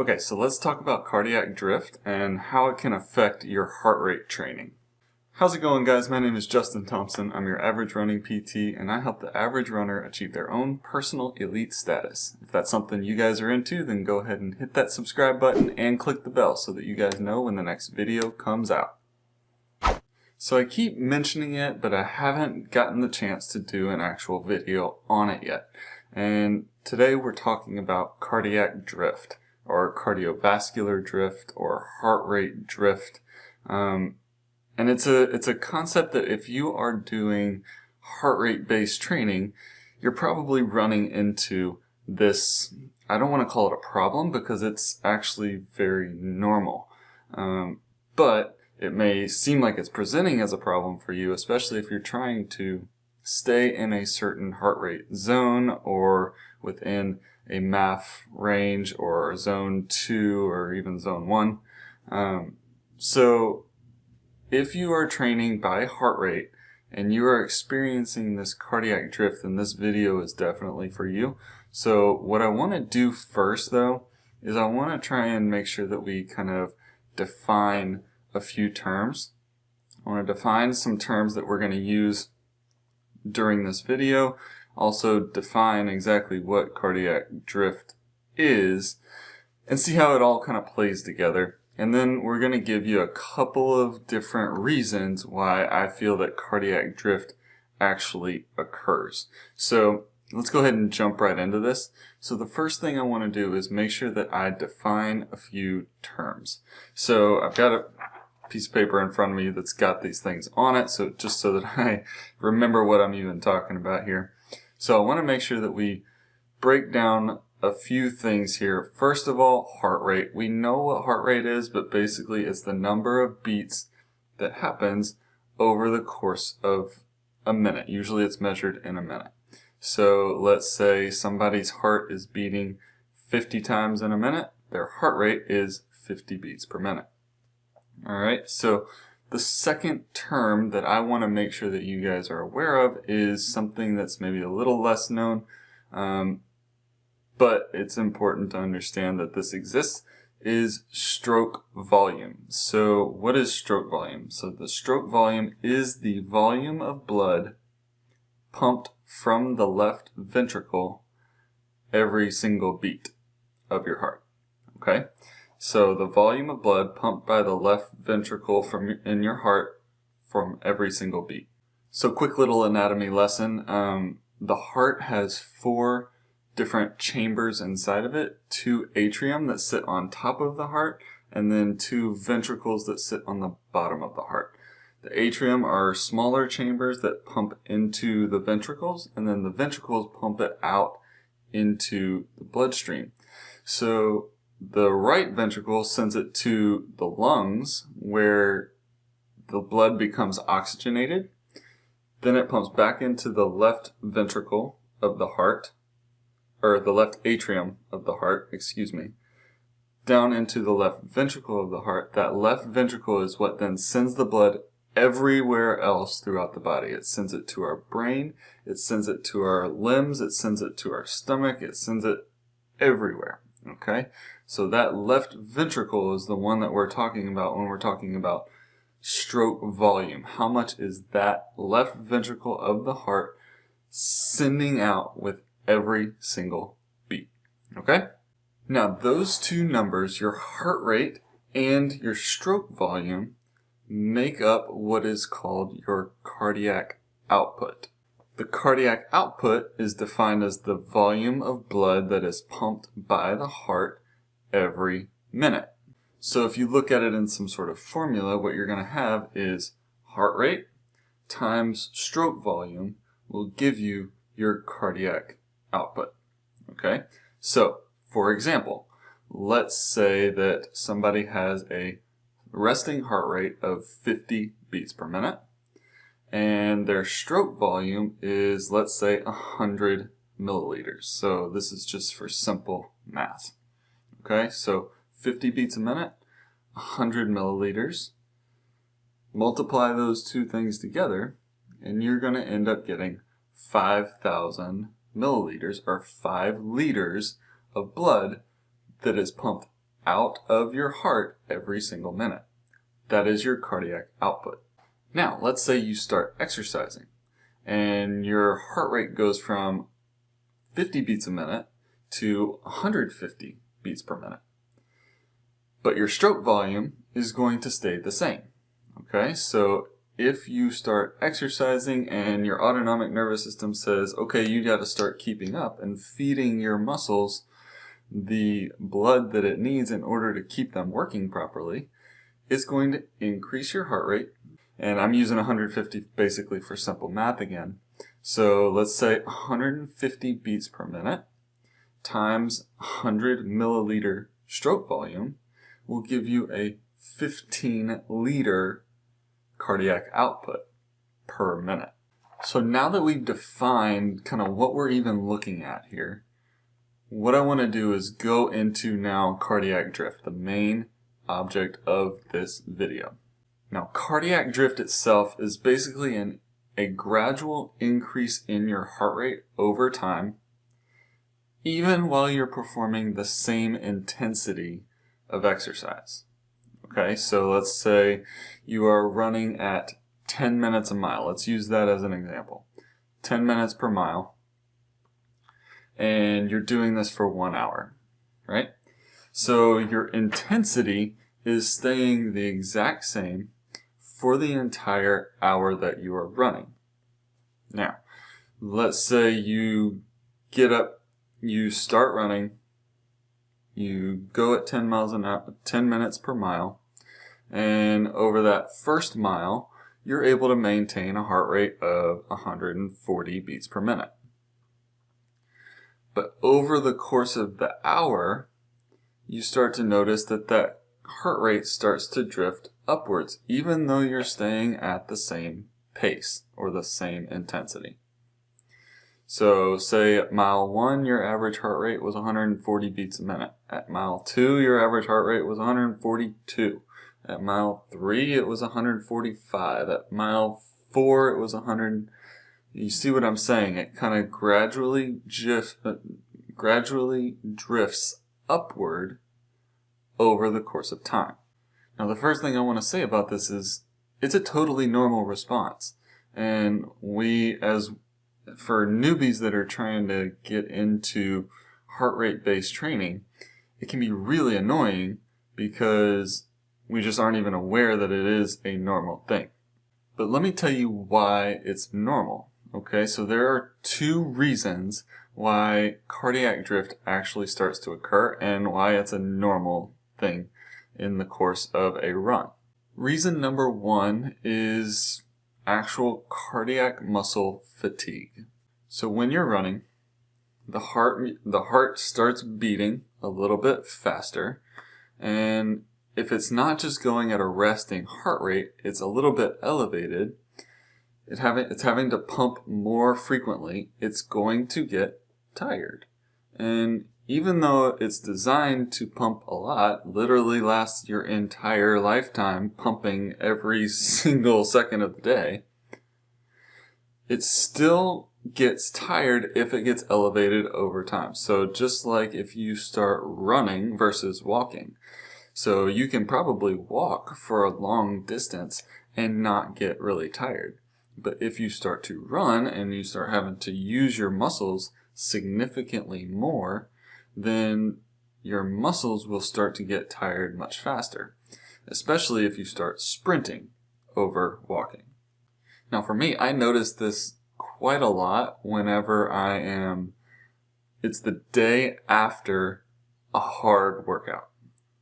Okay, so let's talk about cardiac drift and how it can affect your heart rate training. How's it going, guys? My name is Justin Thompson. I'm your average running PT, and I help the average runner achieve their own personal elite status. If that's something you guys are into, then go ahead and hit that subscribe button and click the bell so that you guys know when the next video comes out. So I keep mentioning it, but I haven't gotten the chance to do an actual video on it yet. And today we're talking about cardiac drift, or cardiovascular drift, or heart rate drift. And it's a concept that if you are doing heart rate based training, you're probably running into this. I don't want to call it a problem because it's actually very normal. But it may seem like it's presenting as a problem for you, especially if you're trying to stay in a certain heart rate zone or within a MAF range or zone 2 or even zone 1. So if you are training by heart rate and you are experiencing this cardiac drift, then this video is definitely for you. So what I want to do first, though, is I want to try and make sure that we kind of define a few terms. I want to define some terms that we're going to use during this video. Also define exactly what cardiac drift is and see how it all kind of plays together. And then we're going to give you a couple of different reasons why I feel that cardiac drift actually occurs. So let's go ahead and jump right into this. So the first thing I want to do is make sure that I define a few terms. So I've got a piece of paper in front of me that's got these things on it, so just so that I remember what I'm even talking about here. So I want to make sure that we break down a few things here. First of all, heart rate. We know what heart rate is, but basically it's the number of beats that happens over the course of a minute. Usually it's measured in a minute. So let's say somebody's heart is beating 50 times in a minute. Their heart rate is 50 beats per minute. Alright, so the second term that I want to make sure that you guys are aware of is something that's maybe a little less known, but it's important to understand that this exists, is stroke volume. So what is stroke volume? So the stroke volume is the volume of blood pumped from the left ventricle every single beat of your heart. Okay? So the volume of blood pumped by the left ventricle in your heart from every single beat. So quick little anatomy lesson. The heart has 4 different chambers inside of it. 2 atrium that sit on top of the heart, and then 2 ventricles that sit on the bottom of the heart. The atrium are smaller chambers that pump into the ventricles, and then the ventricles pump it out into the bloodstream. So the right ventricle sends it to the lungs where the blood becomes oxygenated. Then it pumps back into the left ventricle of the heart, or the left atrium of the heart, down into the left ventricle of the heart. That left ventricle is what then sends the blood everywhere else throughout the body. It sends it to our brain, it sends it to our limbs, it sends it to our stomach, it sends it everywhere. Okay, so that left ventricle is the one that we're talking about when we're talking about stroke volume. How much is that left ventricle of the heart sending out with every single beat? Okay, now those two numbers, your heart rate and your stroke volume, make up what is called your cardiac output. The cardiac output is defined as the volume of blood that is pumped by the heart every minute. So if you look at it in some sort of formula, what you're going to have is heart rate times stroke volume will give you your cardiac output. Okay? So, for example, let's say that somebody has a resting heart rate of 50 beats per minute, and their stroke volume is, let's say, 100 milliliters. So this is just for simple math. Okay, so 50 beats a minute, 100 milliliters. Multiply those two things together, and you're going to end up getting 5,000 milliliters, or 5 liters of blood that is pumped out of your heart every single minute. That is your cardiac output. Now, let's say you start exercising and your heart rate goes from 50 beats a minute to 150 beats per minute. But your stroke volume is going to stay the same. Okay, so if you start exercising and your autonomic nervous system says, okay, you got to start keeping up and feeding your muscles the blood that it needs in order to keep them working properly, it's going to increase your heart rate. And I'm using 150 basically for simple math again. So let's say 150 beats per minute times 100 milliliter stroke volume will give you a 15 liter cardiac output per minute. So now that we've defined kind of what we're even looking at here, what I want to do is go into now cardiac drift, the main object of this video. Now, cardiac drift itself is basically a gradual increase in your heart rate over time, even while you're performing the same intensity of exercise. Okay, so let's say you are running at 10 minutes a mile. Let's use that as an example. 10 minutes per mile. And you're doing this for 1 hour, right? So your intensity is staying the exact same for the entire hour that you are running. Now, let's say you get up, you start running, you go at 10 miles an hour, 10 minutes per mile, and over that first mile, you're able to maintain a heart rate of 140 beats per minute. But over the course of the hour, you start to notice that that heart rate starts to drift upwards, even though you're staying at the same pace or the same intensity. So say at mile 1, your average heart rate was 140 beats a minute. At mile 2, your average heart rate was 142. At mile 3, it was 145. At mile 4, it was 100. You see what I'm saying? It kind of gradually drifts upward over the course of time. Now, the first thing I want to say about this is it's a totally normal response. And for newbies that are trying to get into heart rate-based training, it can be really annoying because we just aren't even aware that it is a normal thing. But let me tell you why it's normal. Okay, so there are 2 reasons why cardiac drift actually starts to occur and why it's a normal thing in the course of a run. Reason number 1 is actual cardiac muscle fatigue. So when you're running, the heart starts beating a little bit faster, and if it's not just going at a resting heart rate, it's a little bit elevated, it's having to pump more frequently, it's going to get tired. And even though it's designed to pump a lot, literally lasts your entire lifetime pumping every single second of the day, it still gets tired if it gets elevated over time. So just like if you start running versus walking. So you can probably walk for a long distance and not get really tired. But if you start to run and you start having to use your muscles significantly more, then your muscles will start to get tired much faster, especially if you start sprinting over walking. Now for me, I notice this quite a lot whenever it's the day after a hard workout.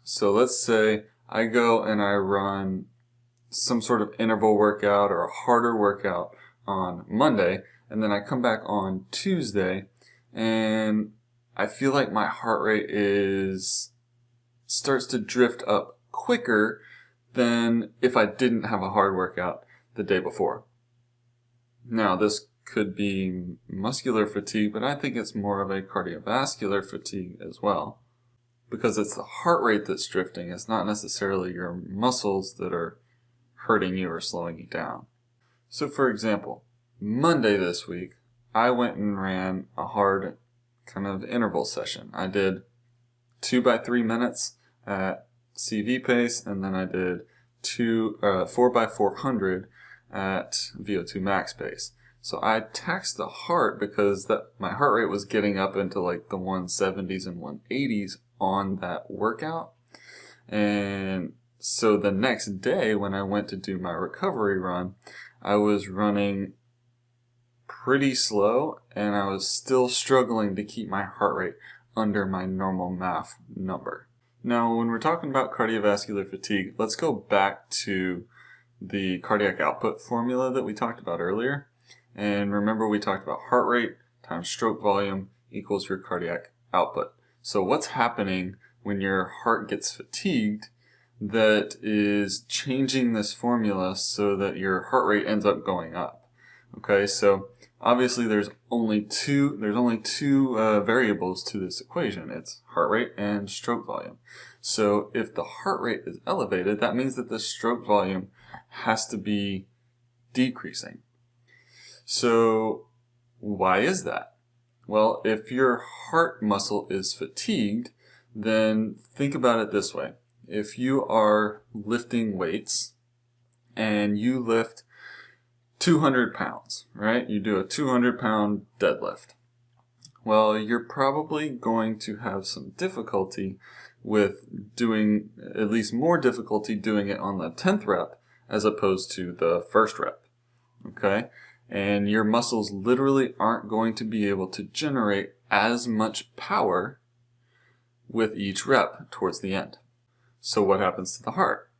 So let's say I go and I run some sort of interval workout or a harder workout on Monday, and then I come back on Tuesday and I feel like my heart rate starts to drift up quicker than if I didn't have a hard workout the day before. Now, this could be muscular fatigue, but I think it's more of a cardiovascular fatigue as well, because it's the heart rate that's drifting. It's not necessarily your muscles that are hurting you or slowing you down. So for example, Monday this week, I went and ran a hard kind of interval session. I did 2 by 3 minutes. at CV pace, and then I did 4x400 at VO2 max pace. So I taxed the heart because my heart rate was getting up into like the 170s and 180s on that workout. And so the next day when I went to do my recovery run, I was running pretty slow and I was still struggling to keep my heart rate under my normal MAF number. Now, when we're talking about cardiovascular fatigue, let's go back to the cardiac output formula that we talked about earlier. And remember, we talked about heart rate times stroke volume equals your cardiac output. So what's happening when your heart gets fatigued that is changing this formula so that your heart rate ends up going up? Okay, so obviously there's only two variables to this equation. It's heart rate and stroke volume. So if the heart rate is elevated, that means that the stroke volume has to be decreasing. So why is that? Well, if your heart muscle is fatigued, then think about it this way. If you are lifting weights and you lift 200 pounds, right? You do a 200-pound deadlift. Well, you're probably going to have some difficulty with doing, at least more difficulty doing it on the 10th rep as opposed to the first rep, okay? And your muscles literally aren't going to be able to generate as much power with each rep towards the end. So what happens to the heart?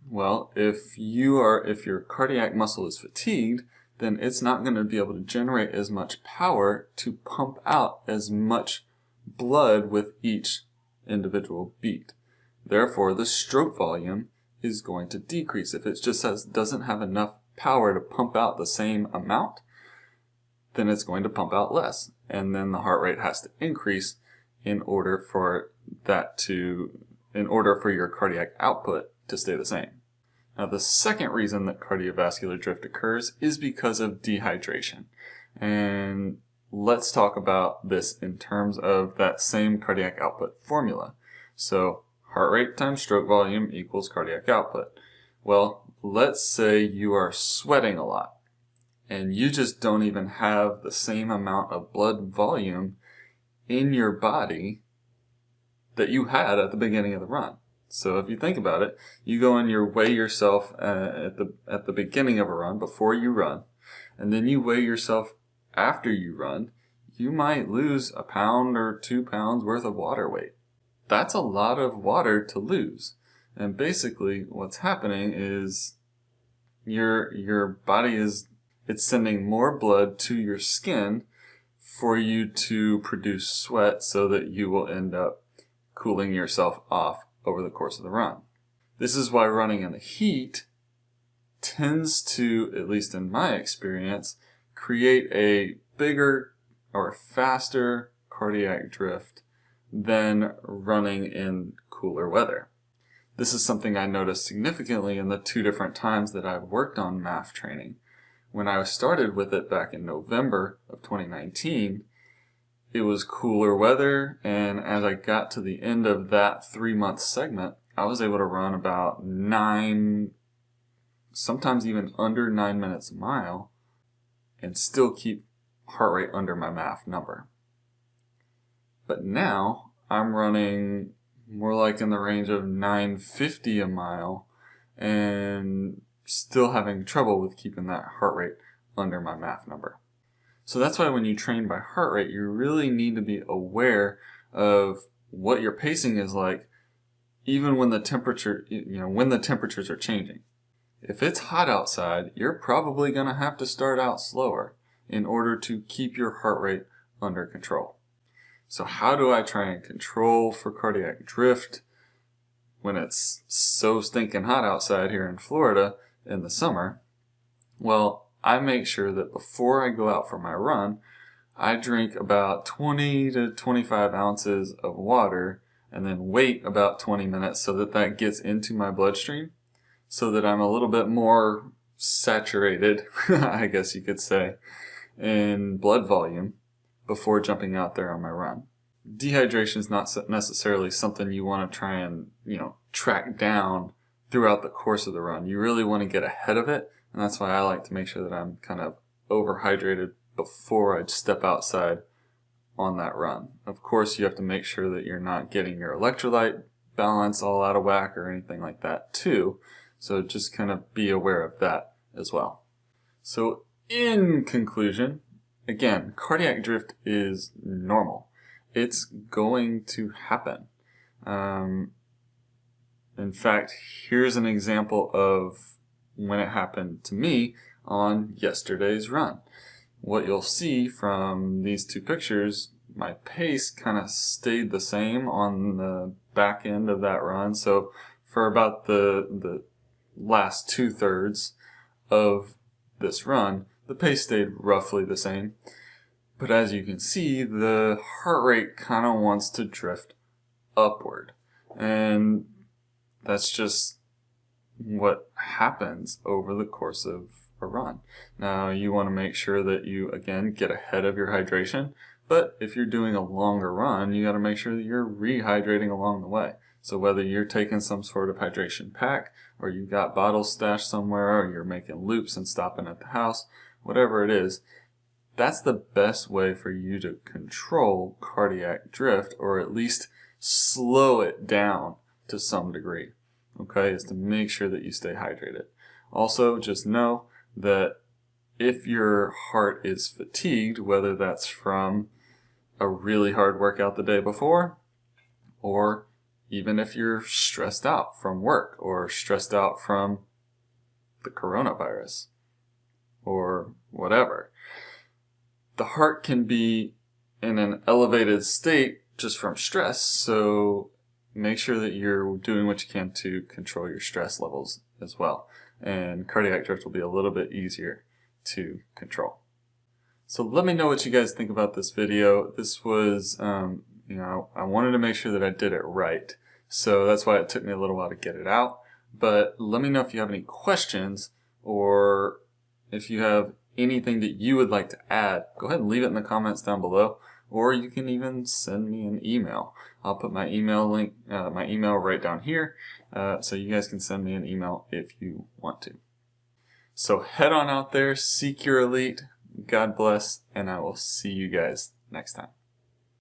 Well, if your cardiac muscle is fatigued, then it's not going to be able to generate as much power to pump out as much blood with each individual beat. Therefore, the stroke volume is going to decrease. If it just doesn't have enough power to pump out the same amount, then it's going to pump out less. And then the heart rate has to increase in order for your cardiac output to stay the same. Now, the second reason that cardiovascular drift occurs is because of dehydration. And let's talk about this in terms of that same cardiac output formula. So, heart rate times stroke volume equals cardiac output. Well, let's say you are sweating a lot and you just don't even have the same amount of blood volume in your body that you had at the beginning of the run. So if you think about it, you go and you weigh yourself at the beginning of a run before you run, and then you weigh yourself after you run. You might lose a pound or 2 pounds worth of water weight. That's a lot of water to lose. And basically what's happening is your body it's sending more blood to your skin for you to produce sweat so that you will end up cooling yourself off over the course of the run. This is why running in the heat tends to, at least in my experience, create a bigger or faster cardiac drift than running in cooler weather. This is something I noticed significantly in the 2 different times that I've worked on MAF training. When I started with it back in November of 2019, it was cooler weather, and as I got to the end of that 3-month segment, I was able to run about 9, sometimes even under 9 minutes a mile, and still keep heart rate under my MAF number. But now I'm running more like in the range of 950 a mile and still having trouble with keeping that heart rate under my MAF number. So that's why when you train by heart rate, you really need to be aware of what your pacing is like, even when the temperatures are changing. If it's hot outside, you're probably going to have to start out slower in order to keep your heart rate under control. So how do I try and control for cardiac drift when it's so stinking hot outside here in Florida in the summer? Well, I make sure that before I go out for my run, I drink about 20 to 25 ounces of water and then wait about 20 minutes so that gets into my bloodstream so that I'm a little bit more saturated, I guess you could say, in blood volume before jumping out there on my run. dehydration is not necessarily something you want to try and, track down throughout the course of the run. You really want to get ahead of it, and that's why I like to make sure that I'm kind of overhydrated before I step outside on that run. Of course, you have to make sure that you're not getting your electrolyte balance all out of whack or anything like that too. So just kind of be aware of that as well. So in conclusion, again, cardiac drift is normal. It's going to happen. In fact, here's an example of when it happened to me on yesterday's run. What you'll see from these two pictures, my pace kind of stayed the same on the back end of that run. So for about the last 2/3 of this run, the pace stayed roughly the same. But as you can see, the heart rate kind of wants to drift upward. And that's just what happens over the course of a run. Now, you want to make sure that you, again, get ahead of your hydration. But if you're doing a longer run, you got to make sure that you're rehydrating along the way. So whether you're taking some sort of hydration pack, or you've got bottles stashed somewhere, or you're making loops and stopping at the house, whatever it is, that's the best way for you to control cardiac drift, or at least slow it down to some degree. Okay, is to make sure that you stay hydrated. Also, just know that if your heart is fatigued, whether that's from a really hard workout the day before, or even if you're stressed out from work, or stressed out from the coronavirus, or whatever, the heart can be in an elevated state just from stress. So make sure that you're doing what you can to control your stress levels as well. And cardiac drift will be a little bit easier to control. So let me know what you guys think about this video. This was, I wanted to make sure that I did it right. So that's why it took me a little while to get it out. But let me know if you have any questions, or if you have anything that you would like to add. Go ahead and leave it in the comments down below. Or you can even send me an email. I'll put my email link, my email right down here, so you guys can send me an email if you want to. So head on out there, seek your elite. God bless, and I will see you guys next time.